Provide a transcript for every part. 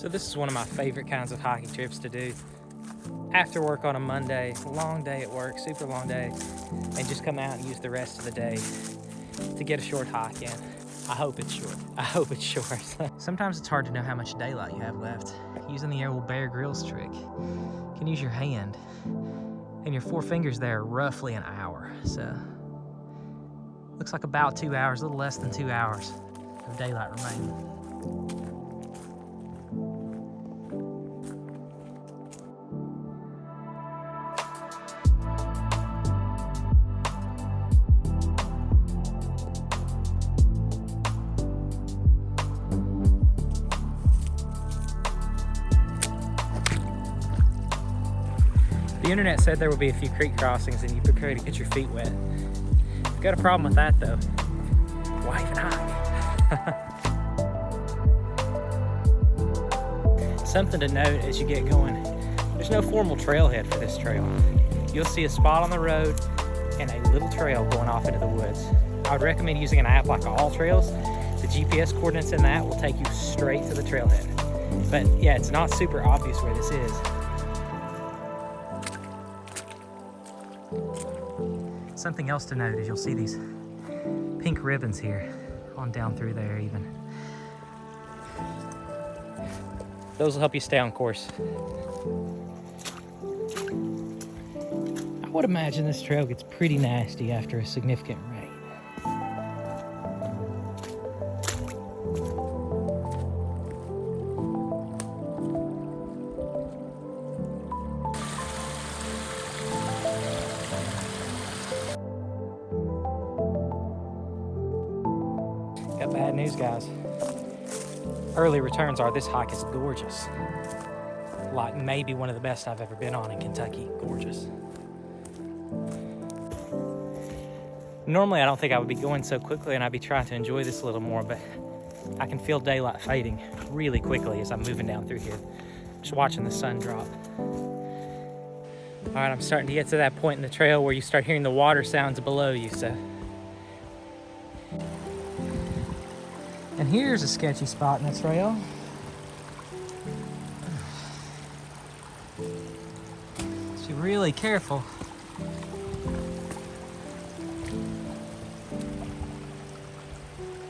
So this is one of my favorite kinds of hiking trips to do. After work on a Monday, long day at work, super long day, and just come out and use the rest of the day to get a short hike in. I hope it's short. I hope it's short. Sometimes it's hard to know how much daylight you have left. Using the old Bear Grylls trick, you can use your hand, and your 4 fingers there are roughly an hour. So, looks like about 2 hours, a little less than 2 hours of daylight remaining. The internet said there will be a few creek crossings and you prepare to get your feet wet. Got a problem with that though. Why even hike? Something to note as you get going, there's no formal trailhead for this trail. You'll see a spot on the road and a little trail going off into the woods. I would recommend using an app like All Trails. The GPS coordinates in that will take you straight to the trailhead. But yeah, it's not super obvious where this is. Something else to note is you'll see these pink ribbons here on down through there even. Those will help you stay on course. I would imagine this trail gets pretty nasty after a significant rain. Got bad news, guys. Early returns are this hike is gorgeous. Like maybe one of the best I've ever been on in Kentucky. Gorgeous. Normally I don't think I would be going so quickly and I'd be trying to enjoy this a little more, but I can feel daylight fading really quickly as I'm moving down through here. Just watching the sun drop. All right, I'm starting to get to that point in the trail where you start hearing the water sounds below you, so. And here's a sketchy spot in the trail. So be really careful.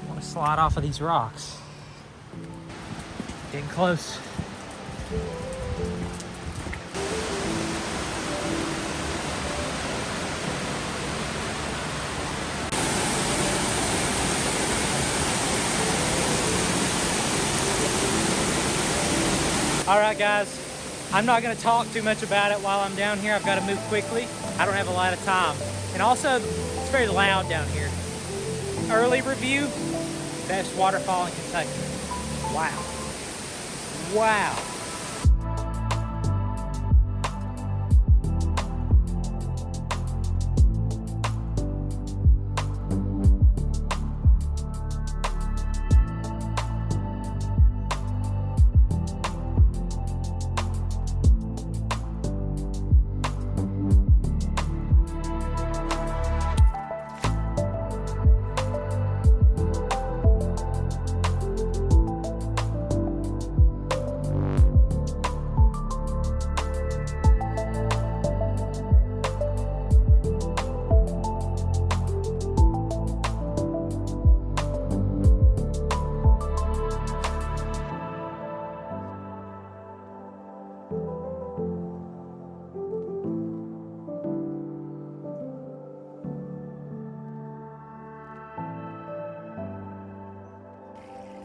You want to slide off of these rocks. Getting close. All right, guys, I'm not gonna talk too much about it while I'm down here. I've gotta move quickly. I don't have a lot of time. And also, it's very loud down here. Early review, best waterfall in Kentucky. Wow. Wow.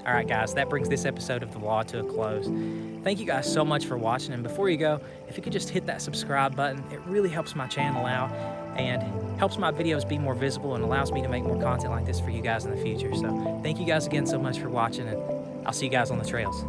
All right, guys, that brings this episode of the vlog to a close. Thank you guys so much for watching. And before you go, if you could just hit that subscribe button, it really helps my channel out and helps my videos be more visible and allows me to make more content like this for you guys in the future. So thank you guys again so much for watching, and I'll see you guys on the trails.